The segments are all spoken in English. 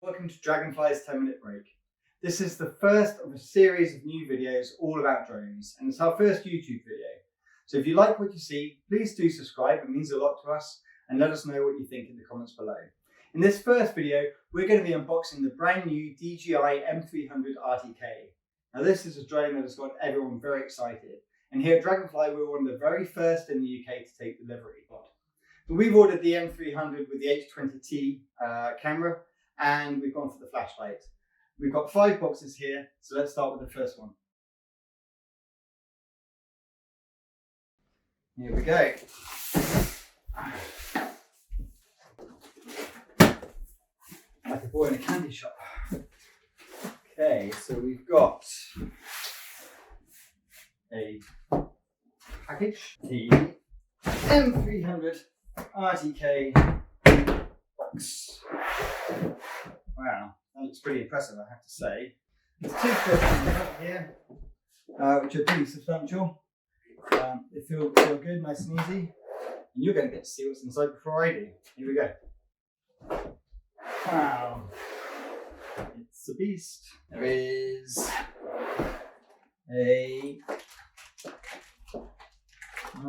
Welcome to Dragonfly's 10-minute break. This is the first of a series of new videos all about drones, and it's our first YouTube video. So if you like what you see, please do subscribe, it means a lot to us, and let us know what you think in the comments below. In this first video, we're going to be unboxing the brand new DJI M300 RTK. Now this is a drone that has got everyone very excited, and here at Dragonfly we're one of the very first in the UK to take delivery. But we've ordered the M300 with the H20T camera, and we've gone for the flashlight. We've got 5 boxes here, so let's start with the first one. Here we go. Like a boy in a candy shop. Okay, so we've got a package, the M300 RTK box. Wow, that looks pretty impressive, I have to say. There's 2 clips in the front here, which are pretty substantial. They feel good, nice and easy. And you're going to get to see what's inside before I do. Here we go. Wow, it's a beast. There is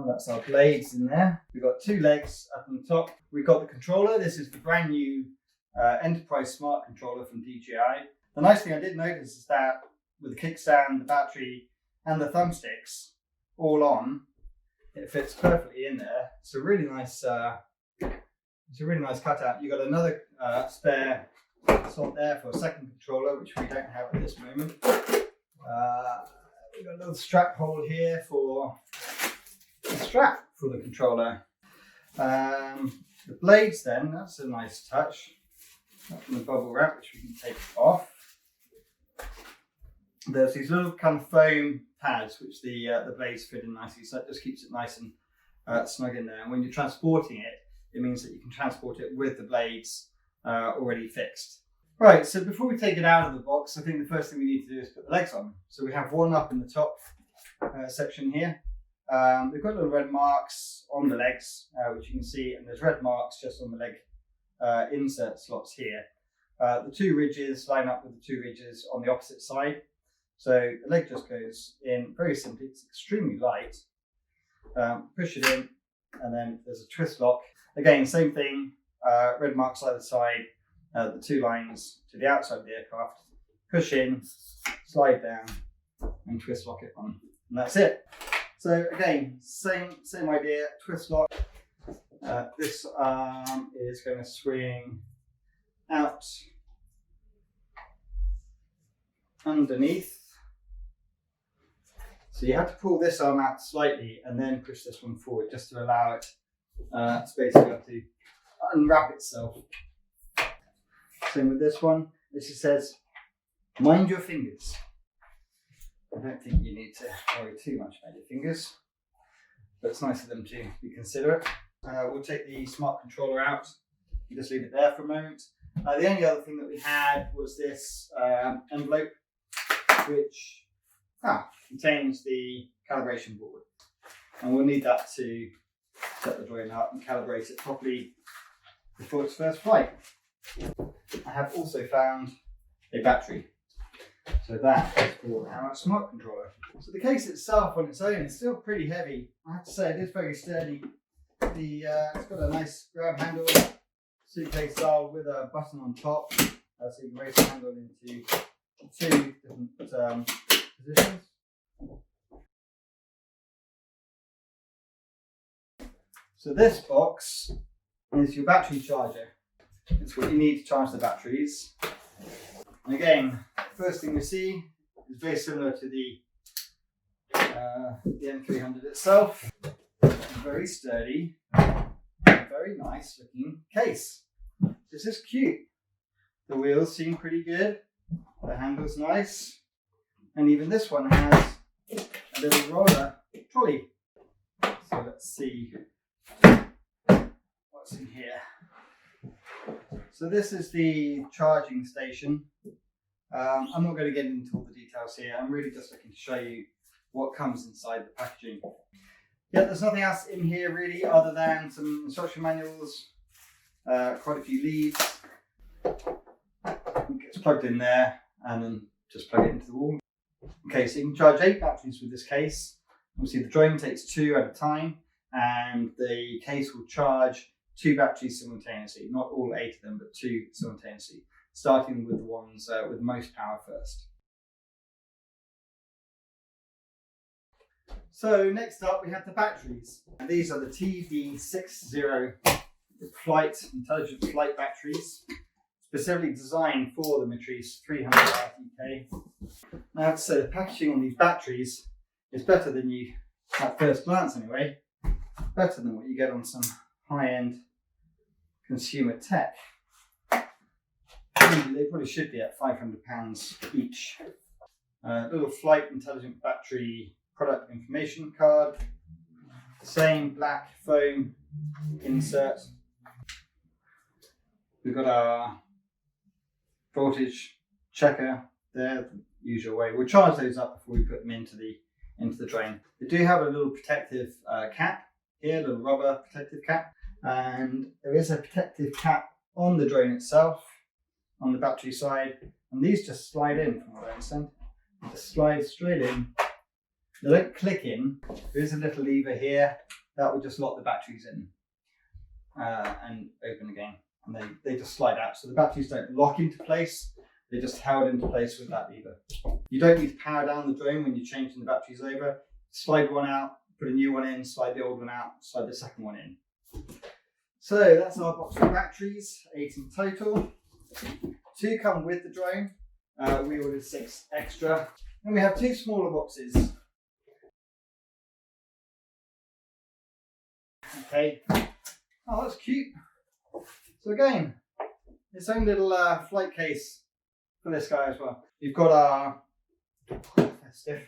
that's our blades in there. We've got 2 legs up on the top. We've got the controller. This is the brand new Enterprise Smart Controller from DJI. The nice thing I did notice is that with the kickstand, the battery, and the thumbsticks all on, it fits perfectly in there. It's a really nice cutout. You've got another spare slot there for a second controller, which we don't have at this moment. We've got a little strap hole here for a strap for the controller. The blades then, that's a nice touch. That's from the bubble wrap, which we can take off. There's these little kind of foam pads which the blades fit in nicely, so that just keeps it nice and snug in there. And when you're transporting it, it means that you can transport it with the blades already fixed. Right, so before we take it out of the box, I think the first thing we need to do is put the legs on. So we have one up in the top section here. We've got little red marks on the legs, which you can see, and there's red marks just on the leg insert slots here. The 2 ridges line up with the 2 ridges on the opposite side. So the leg just goes in very simply. It's extremely light. Push it in, and then there's a twist lock. Again, same thing, red marks either side, the 2 lines to the outside of the aircraft. Push in, slide down, and twist lock it on. And that's it. So again, same idea, twist lock. This arm is going to swing out underneath. So you have to pull this arm out slightly and then push this one forward just to allow it space to unwrap itself. Same with this one. This just says, mind your fingers. I don't think you need to worry too much about your fingers, but it's nice of them to be considerate. We'll take the smart controller out and just leave it there for a moment. The only other thing that we had was this envelope, which contains the calibration board. And we'll need that to set the drone up and calibrate it properly before its first flight. I have also found a battery. So that is for our smart controller. So the case itself on its own is still pretty heavy. I have to say it is very sturdy. It's got a nice grab handle, suitcase style with a button on top, so you can raise the handle into 2 different positions. So this box is your battery charger. It's what you need to charge the batteries. And again, first thing we see is very similar to the M300 itself. Very sturdy, very nice looking case. This is cute. The wheels seem pretty good. The handle's nice. And even this one has a little roller trolley. So let's see what's in here. So this is the charging station. I'm not going to get into all the details here. I'm really just looking to show you what comes inside the packaging. Yeah, there's nothing else in here really other than some instruction manuals, quite a few leads. It gets plugged in there and then just plug it into the wall. Okay, so you can charge 8 batteries with this case. Obviously the drone takes 2 at a time, and the case will charge 2 batteries simultaneously. Not all 8 of them, but 2 simultaneously, starting with the ones with most power first. So next up we have the batteries. And these are the TD60 intelligent flight batteries, specifically designed for the M300 RTK. Now I have to say, the packaging on these batteries is better than you, at first glance anyway, better than what you get on some high-end consumer tech. They probably should be at £500 each. Little flight intelligent battery product information card, same black foam insert. We've got our voltage checker there, the usual way. We'll charge those up before we put them into the drone. They do have a little protective cap here, a little rubber protective cap, and there is a protective cap on the drone itself, on the battery side, and these just slide in from what I understand. They just slide straight in. They don't click in. There is a little lever here that will just lock the batteries in and open again, and they just slide out, so the batteries don't lock into place. They're just held into place with that lever. You don't need to power down the drone when you're changing the batteries over. Slide one out, put a new one in, slide the old one out, slide the second one in. So that's our box of batteries, 8 in total. 2 come with the drone. We ordered 6 extra. And we have 2 smaller boxes. Okay. Oh, that's cute. So again, its own little flight case for this guy as well. You've got our stiff,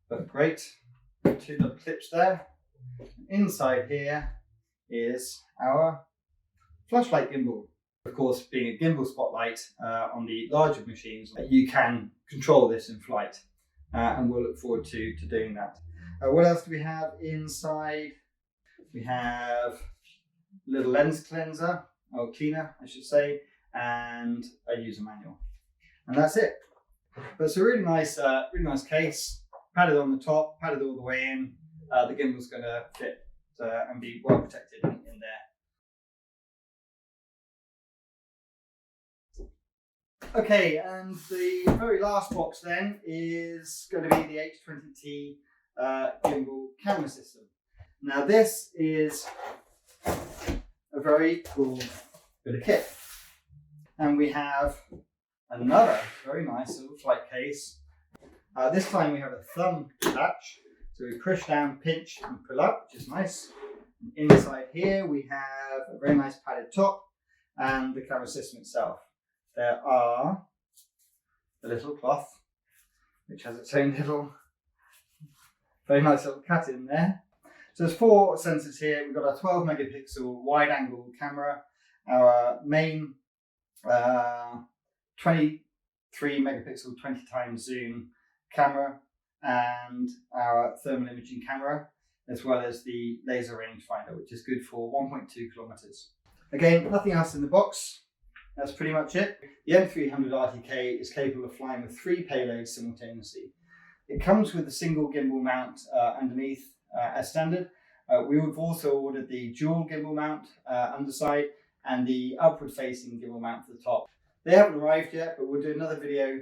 but great, 2 little clips there. Inside here is our flashlight gimbal. Of course, being a gimbal spotlight on the larger machines, you can control this in flight, and we'll look forward to doing that. What else do we have inside? We have a little lens cleanser, or cleaner I should say, and a user manual. And that's it. But it's a really nice case, padded on the top, padded all the way in. The gimbal's going to fit and be well protected in there. Okay, and the very last box then is going to be the H20T gimbal camera system. Now this is a very cool bit of kit, and we have another very nice little flight case. This time we have a thumb latch, so we push down, pinch and pull up, which is nice. And inside here we have a very nice padded top and the camera system itself. There are the little cloth, which has its own little, very nice little cut in there. So there's 4 sensors here. We've got our 12 megapixel wide angle camera, our main 23 megapixel 20 times zoom camera, and our thermal imaging camera, as well as the laser rangefinder, which is good for 1.2 kilometers. Again, nothing else in the box. That's pretty much it. The M300 RTK is capable of flying with 3 payloads simultaneously. It comes with a single gimbal mount underneath as standard. We've also ordered the dual gimbal mount underside and the upward facing gimbal mount for the top. They haven't arrived yet, but we'll do another video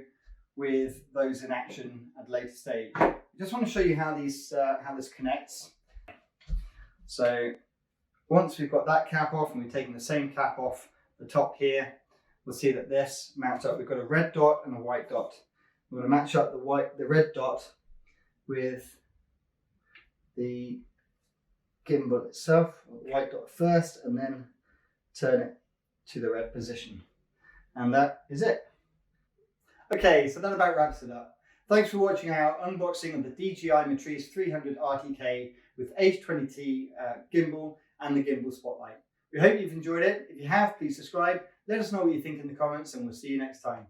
with those in action at a later stage. I just want to show you how this connects. So once we've got that cap off and we've taken the same cap off the top here, we'll see that this mounts up. We've got a red dot and a white dot. We're going to match up the red dot with the gimbal itself, the white dot first, and then turn it to the red position. And that is it. Okay, so that about wraps it up. Thanks for watching our unboxing of the DJI M300 RTK with H20T gimbal and the gimbal spotlight. We hope you've enjoyed it. If you have, please subscribe. Let us know what you think in the comments, and we'll see you next time.